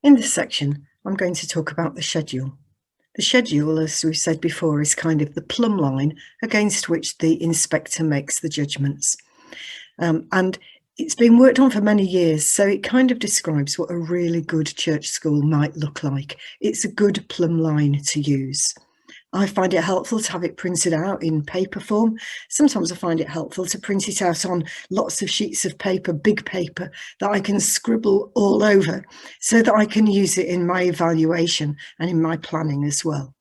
In this section, I'm going to talk about the schedule. The schedule, as we've said before, is kind of the plumb line against which the inspector makes the judgments. And it's been worked on for many years, so it kind of describes what a really good church school might look like. It's a good plumb line to use. I find it helpful to have it printed out in paper form. Sometimes I find it helpful to print it out on lots of sheets of paper, big paper, that I can scribble all over so that I can use it in my evaluation and in my planning as well.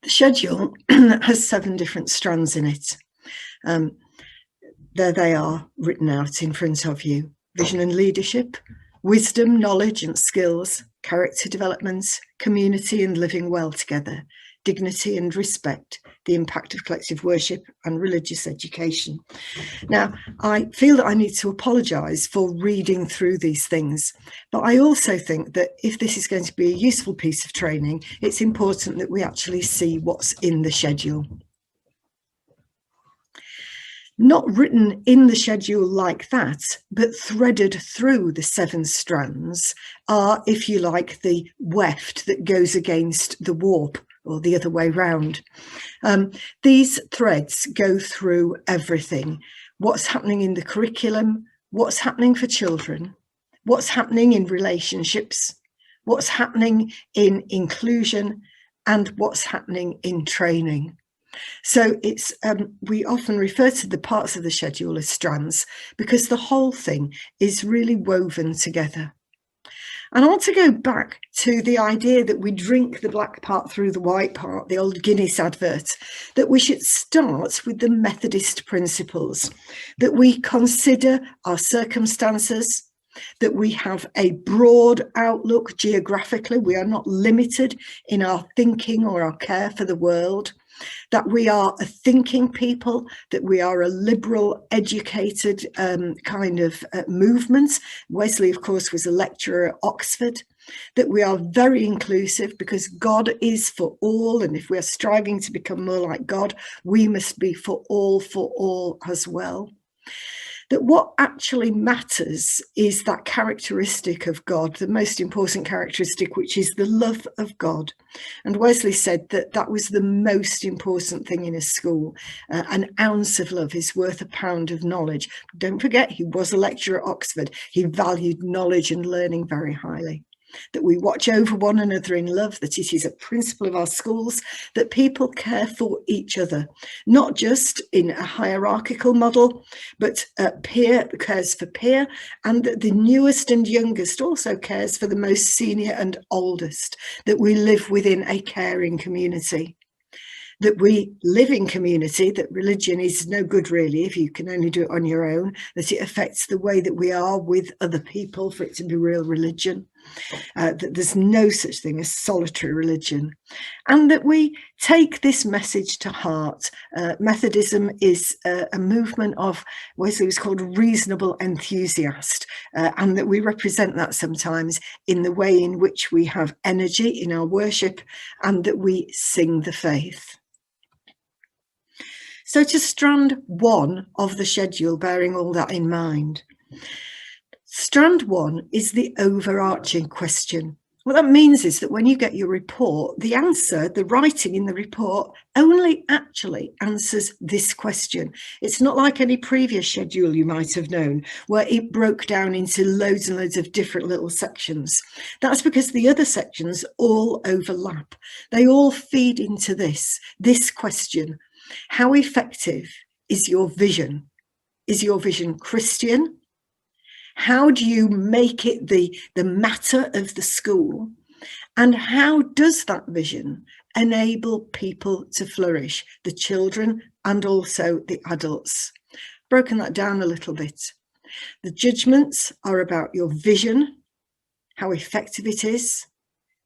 The schedule has 7 different strands in it. There they are written out in front of you. Vision and leadership, wisdom, knowledge and skills, character development, community and living well together, dignity and respect, the impact of collective worship and religious education. Now, I feel that I need to apologise for reading through these things, but I also think that if this is going to be a useful piece of training, it's important that we actually see what's in the schedule. Not written in the schedule like that, but threaded through the 7 strands are, if you like, the weft that goes against the warp, or the other way round. These threads go through everything. What's happening in the curriculum, what's happening for children, what's happening in relationships, what's happening in inclusion, and what's happening in training. So it's we often refer to the parts of the schedule as strands because the whole thing is really woven together. And I want to go back to the idea that we drink the black part through the white part, the old Guinness advert, that we should start with the Methodist principles, that we consider our circumstances, that we have a broad outlook geographically, we are not limited in our thinking or our care for the world, that we are a thinking people, that we are a liberal, educated kind of movement. Wesley, of course, was a lecturer at Oxford, that we are very inclusive because God is for all. And if we are striving to become more like God, we must be for all as well. That what actually matters is that characteristic of God, the most important characteristic, which is the love of God. And Wesley said that that was the most important thing in a school. An ounce of love is worth a pound of knowledge. Don't forget, he was a lecturer at Oxford. He valued knowledge and learning very highly. That we watch over one another in love, that it is a principle of our schools, that people care for each other, not just in a hierarchical model, but peer cares for peer, and that the newest and youngest also cares for the most senior and oldest, that we live within a caring community. That we live in community, that religion is no good really if you can only do it on your own, that it affects the way that we are with other people for it to be real religion, that there's no such thing as solitary religion, and that we take this message to heart. Methodism is a movement of, Wesley was called a reasonable enthusiast, and that we represent that sometimes in the way in which we have energy in our worship and that we sing the faith. So to strand 1 of the schedule, bearing all that in mind, strand 1 is the overarching question. What that means is that when you get your report, the answer, the writing in the report, only actually answers this question. It's not like any previous schedule you might have known, where it broke down into loads and loads of different little sections. That's because the other sections all overlap. They all feed into this question. How effective is your vision? Is your vision Christian? How do you make it the matter of the school? And how does that vision enable people to flourish, the children and also the adults? Broken that down a little bit. The judgments are about your vision, how effective it is,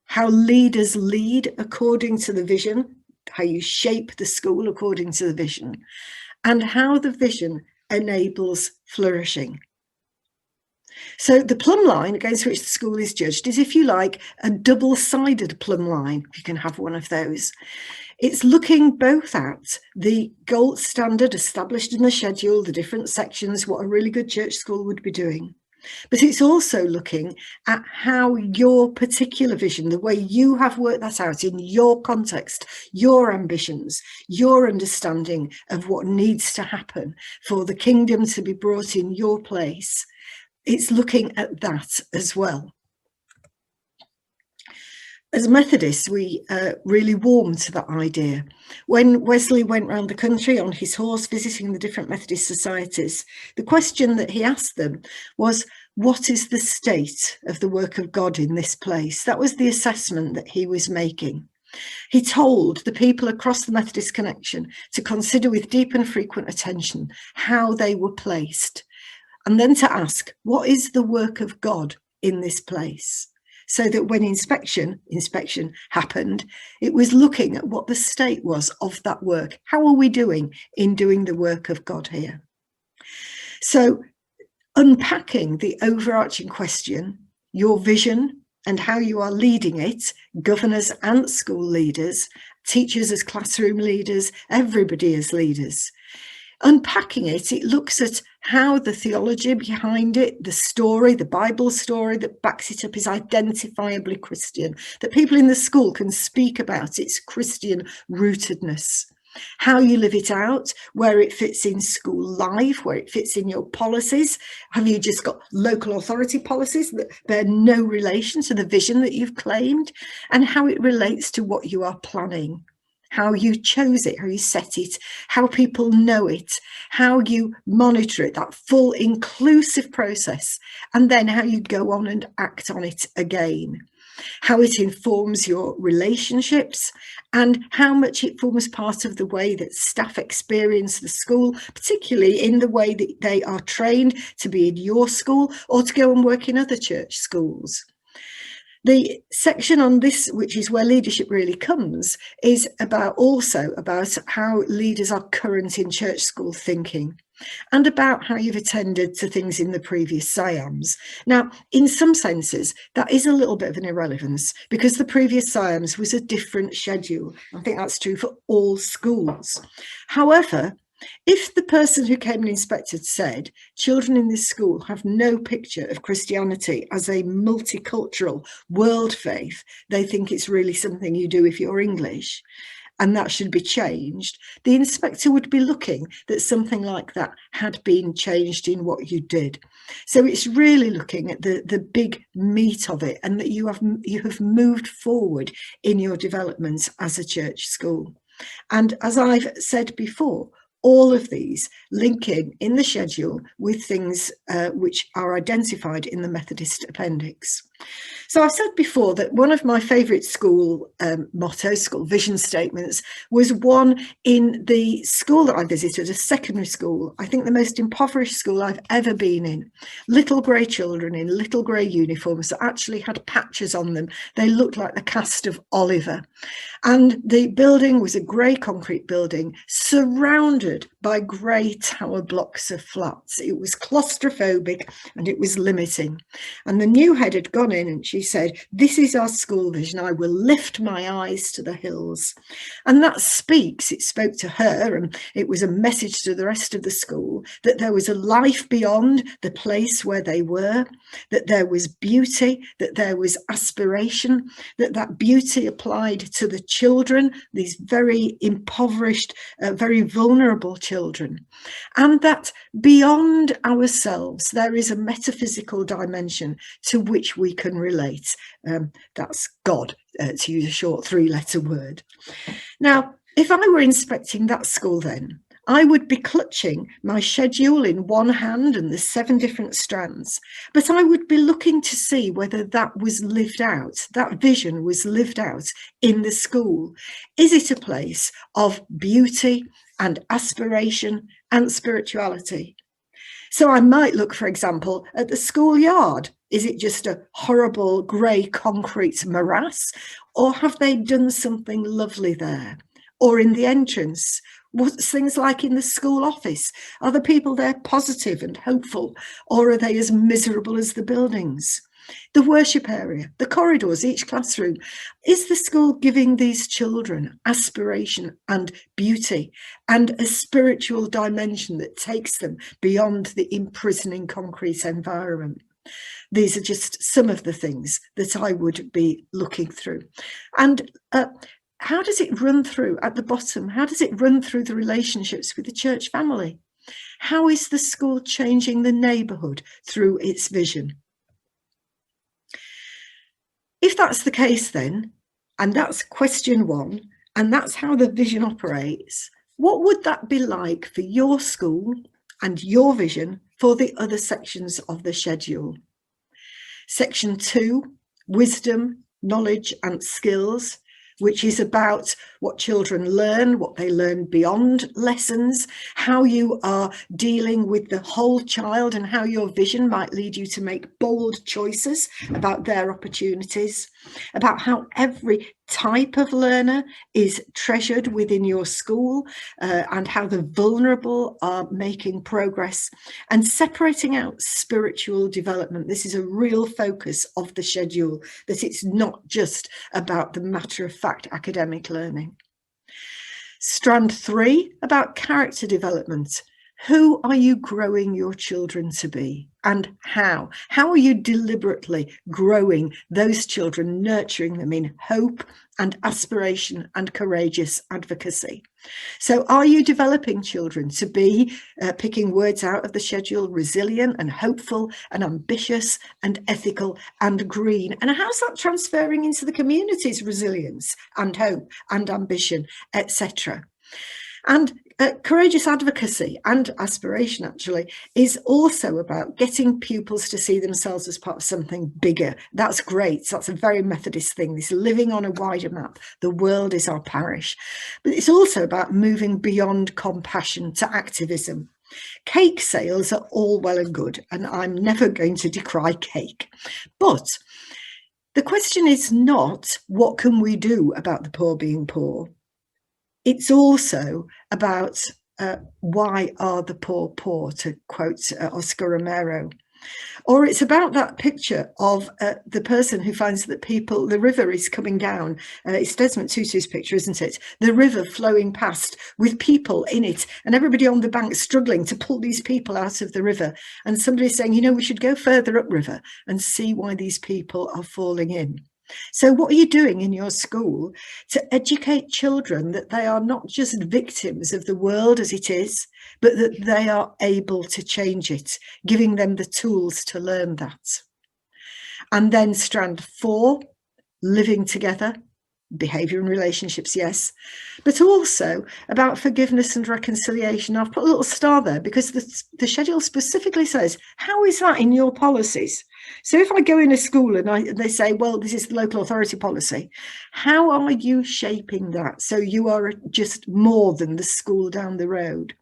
how leaders lead according to the vision, how you shape the school according to the vision, and how the vision enables flourishing. So the plumb line against which the school is judged is, if you like, a double-sided plumb line, if you can have one of those. It's looking both at the gold standard established in the schedule, the different sections, what a really good church school would be doing, But it's also looking at how your particular vision, the way you have worked that out in your context, your ambitions, your understanding of what needs to happen for the kingdom to be brought in your place. It's looking at that as well. As Methodists, we really warm to that idea. When Wesley went round the country on his horse visiting the different Methodist societies, the question that he asked them was, what is the state of the work of God in this place? That was the assessment that he was making. He told the people across the Methodist connection to consider with deep and frequent attention how they were placed, and then to ask, what is the work of God in this place? So that when inspection happened, it was looking at what the state was of that work. How are we doing in doing the work of God here? So unpacking the overarching question, your vision and how you are leading it, governors and school leaders, teachers as classroom leaders, everybody as leaders. Unpacking it, it looks at how the theology behind it, the story, the Bible story that backs it up is identifiably Christian, that people in the school can speak about its Christian rootedness. How you live it out, where it fits in school life, where it fits in your policies. Have you just got local authority policies that bear no relation to the vision that you've claimed? And how it relates to what you are planning. How you chose it, how you set it, how people know it, how you monitor it, that full inclusive process, and then how you go on and act on it again. How it informs your relationships and how much it forms part of the way that staff experience the school, particularly in the way that they are trained to be in your school or to go and work in other church schools. The section on this, which is where leadership really comes, is also about how leaders are current in church school thinking and about how you've attended to things in the previous SIAMS. Now, in some senses, that is a little bit of an irrelevance because the previous SIAMS was a different schedule. I think that's true for all schools. However, if the person who came and inspected said children in this school have no picture of Christianity as a multicultural world faith, they think it's really something you do if you're English, and that should be changed, the inspector would be looking that something like that had been changed in what you did. So it's really looking at the big meat of it and that you have moved forward in your development as a church school. And as I've said before, all of these linking in the schedule with things which are identified in the Methodist appendix. So I've said before that one of my favourite school mottos, school vision statements, was one in the school that I visited, a secondary school, I think the most impoverished school I've ever been in. Little grey children in little grey uniforms that actually had patches on them. They looked like the cast of Oliver. And the building was a grey concrete building surrounded by grey tower blocks of flats. It was claustrophobic and it was limiting. And the new head had gone in and she said, "This is our school vision. I will lift my eyes to the hills." And that it spoke to her, and it was a message to the rest of the school that there was a life beyond the place where they were, that there was beauty, that there was aspiration, that beauty applied to the children, these very impoverished, very vulnerable children, and that beyond ourselves there is a metaphysical dimension to which we can relate. That's God, to use a short three-letter word. Now, if I were inspecting that school then, I would be clutching my schedule in one hand and the 7 different strands, but I would be looking to see whether that was lived out, that vision was lived out in the school. Is it a place of beauty and aspiration and spirituality? So I might look, for example, at the schoolyard. Is it just a horrible grey concrete morass, or have they done something lovely there? Or in the entrance? What's things like in the school office? Are the people there positive and hopeful, or are they as miserable as the buildings? The worship area, the corridors, each classroom. Is the school giving these children aspiration and beauty and a spiritual dimension that takes them beyond the imprisoning concrete environment? These are just some of the things that I would be looking through. And how does it run through at the bottom? How does it run through the relationships with the church family? How is the school changing the neighbourhood through its vision? If that's the case then, and that's question one, and that's how the vision operates, what would that be like for your school and your vision for the other sections of the schedule? Section 2, wisdom, knowledge and skills, which is about what children learn, what they learn beyond lessons, how you are dealing with the whole child and how your vision might lead you to make bold choices about their opportunities, about how every type of learner is treasured within your school, and how the vulnerable are making progress, and separating out spiritual development. This is a real focus of the schedule, that it's not just about the matter-of-fact academic learning. Strand 3, about character development. Who are you growing your children to be, and how? How are you deliberately growing those children, nurturing them in hope and aspiration and courageous advocacy? So are you developing children to be, picking words out of the schedule, resilient and hopeful and ambitious and ethical and green? And how's that transferring into the community's resilience and hope and ambition, etc.? And courageous advocacy and aspiration, actually, is also about getting pupils to see themselves as part of something bigger. That's great. That's a very Methodist thing, this living on a wider map. The world is our parish. But it's also about moving beyond compassion to activism. Cake sales are all well and good, and I'm never going to decry cake. But the question is not, what can we do about the poor being poor? It's also about why are the poor poor, to quote Oscar Romero. Or it's about that picture of the person who finds that the river is coming down. It's Desmond Tutu's picture, isn't it? The river flowing past with people in it, and everybody on the bank struggling to pull these people out of the river. And somebody saying, you know, we should go further upriver and see why these people are falling in. So what are you doing in your school to educate children that they are not just victims of the world as it is, but that they are able to change it, giving them the tools to learn that? And then strand 4, living together. Behaviour and relationships, yes, but also about forgiveness and reconciliation. I've put a little star there because the schedule specifically says, how is that in your policies? So if I go in a school and they say, well, this is the local authority policy, how are you shaping that so you are just more than the school down the road?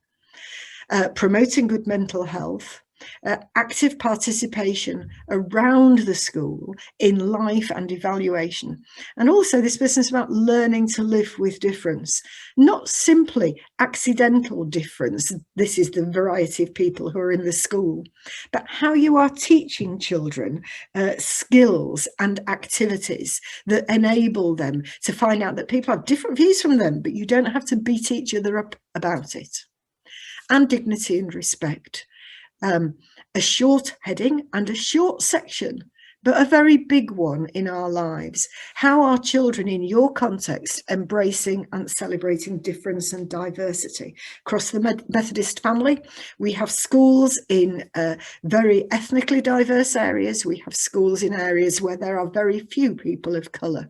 Promoting good mental health. Active participation around the school in life and evaluation. And also this business about learning to live with difference, not simply accidental difference. This is the variety of people who are in the school, but how you are teaching children skills and activities that enable them to find out that people have different views from them, but you don't have to beat each other up about it. And dignity and respect. A short heading and a short section, but a very big one in our lives. How are children in your context embracing and celebrating difference and diversity? Across the Methodist family, we have schools in very ethnically diverse areas. We have schools in areas where there are very few people of colour.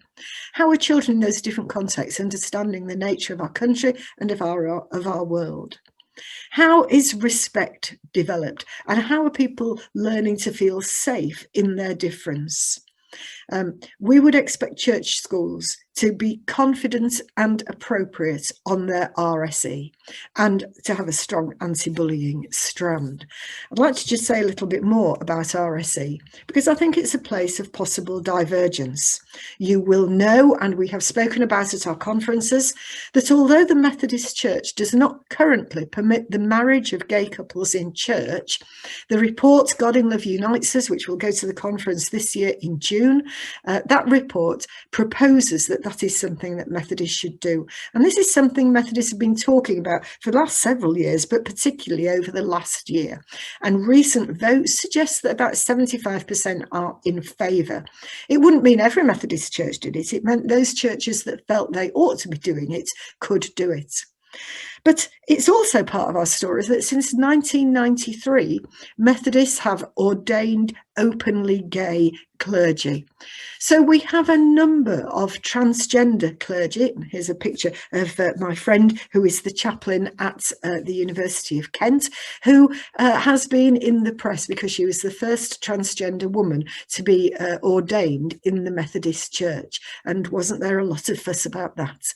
How are children in those different contexts understanding the nature of our country and of our world? How is respect developed, and how are people learning to feel safe in their difference? We would expect church schools to be confident and appropriate on their RSE and to have a strong anti-bullying strand. I'd like to just say a little bit more about RSE because I think it's a place of possible divergence. You will know, and we have spoken about at our conferences, that although the Methodist Church does not currently permit the marriage of gay couples in church, the report God in Love Unites Us, which will go to the conference this year in June, that report proposes that that is something that Methodists should do. And this is something Methodists have been talking about for the last several years, but particularly over the last year. And recent votes suggest that about 75% are in favour. It wouldn't mean every Methodist church did it. It meant those churches that felt they ought to be doing it could do it. But it's also part of our story that since 1993, Methodists have ordained openly gay clergy. So we have a number of transgender clergy. Here's a picture of my friend who is the chaplain at the University of Kent, who has been in the press because she was the first transgender woman to be ordained in the Methodist Church. And wasn't there a lot of fuss about that?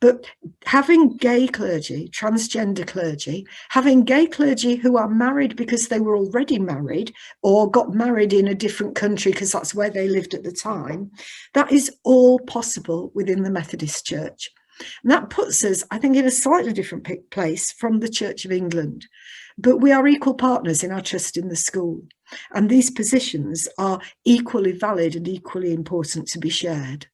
But having gay clergy, transgender clergy, having gay clergy who are married because they were already married or got married in a different country because that's where they lived at the time, that is all possible within the Methodist Church. And that puts us, I think, in a slightly different place from the Church of England. But we are equal partners in our trust in the school. And these positions are equally valid and equally important to be shared.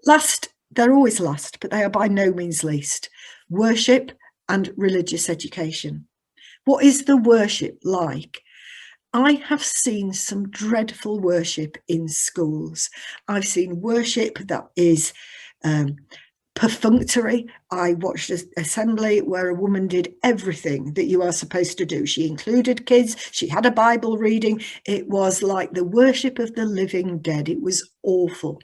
Last, they're always last, but they are by no means least, worship and religious education. What is the worship like? I have seen some dreadful worship in schools. I've seen worship that is perfunctory. I watched an assembly where a woman did everything that you are supposed to do. She included kids. She had a Bible reading. It was like the worship of the living dead. It was awful.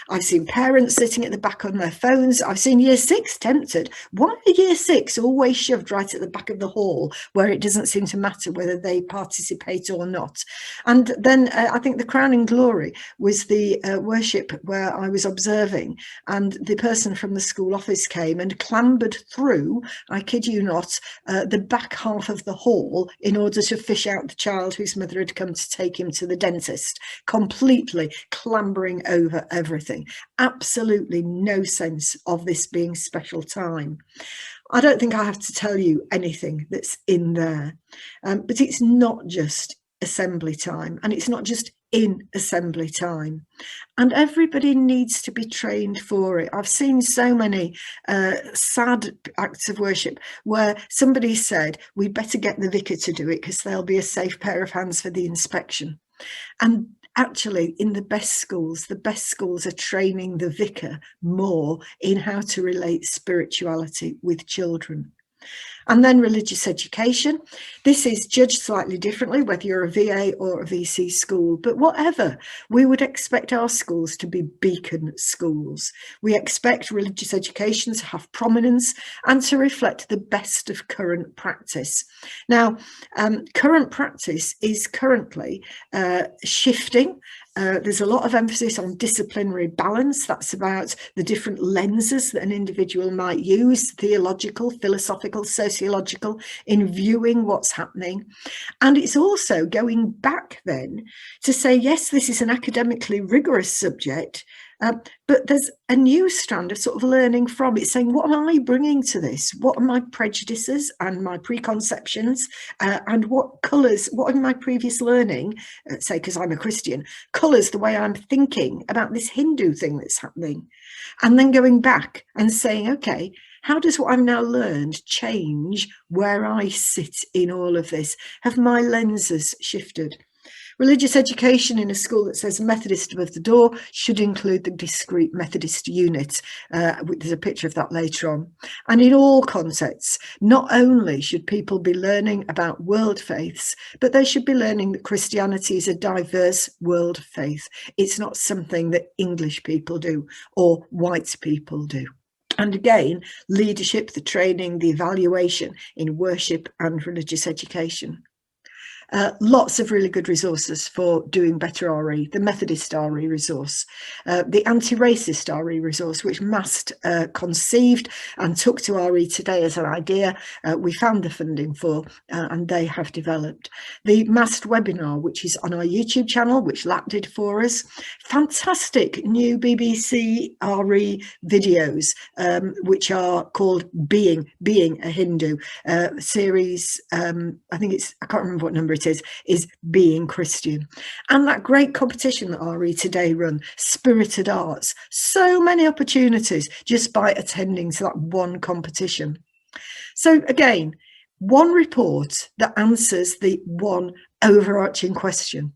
I've seen parents sitting at the back on their phones. I've seen year 6 tempted. Why are year 6 always shoved right at the back of the hall where it doesn't seem to matter whether they participate or not? And then I think the crowning glory was the worship where I was observing, and the person from the school office came and clambered through, I kid you not, the back half of the hall in order to fish out the child whose mother had come to take him to the dentist, completely clambering over everything. Absolutely no sense of this being special time. I don't think I have to tell you anything that's in there, but it's not just assembly time, and it's not just in assembly time, and everybody needs to be trained for it. I've seen so many sad acts of worship where somebody said we'd better get the vicar to do it because there'll be a safe pair of hands for the inspection. And actually, in the best schools are training the vicar more in how to relate spirituality with children. And then religious education. This is judged slightly differently, whether you're a VA or a VC school, but whatever, we would expect our schools to be beacon schools. We expect religious education to have prominence and to reflect the best of current practice. Now, current practice is currently shifting. There's a lot of emphasis on disciplinary balance. That's about the different lenses that an individual might use, theological, philosophical, sociological, in viewing what's happening. And it's also going back then to say, yes, this is an academically rigorous subject, but there's a new strand of sort of learning from it, saying, what am I bringing to this? What are my prejudices and my preconceptions? And what colours, what in my previous learning, say, because I'm a Christian, colours the way I'm thinking about this Hindu thing that's happening? And then going back and saying, okay, how does what I've now learned change where I sit in all of this? Have my lenses shifted? Religious education in a school that says Methodist above the door should include the discrete Methodist unit. There's a picture of that later on. And in all contexts, not only should people be learning about world faiths, but they should be learning that Christianity is a diverse world faith. It's not something that English people do or white people do. And again, leadership, the training, the evaluation in worship and religious education. Lots of really good resources for doing better RE, the Methodist RE resource, the anti-racist RE resource, which MAST conceived and took to RE today as an idea. We found the funding for, and they have developed. The MAST webinar, which is on our YouTube channel, which Lat did for us. Fantastic new BBC RE videos, which are called Being a Hindu series. I think it's, I can't remember what number it is being Christian. And that great competition that RE Today run, Spirited Arts, so many opportunities just by attending to that one competition. So again, one report that answers the one overarching question.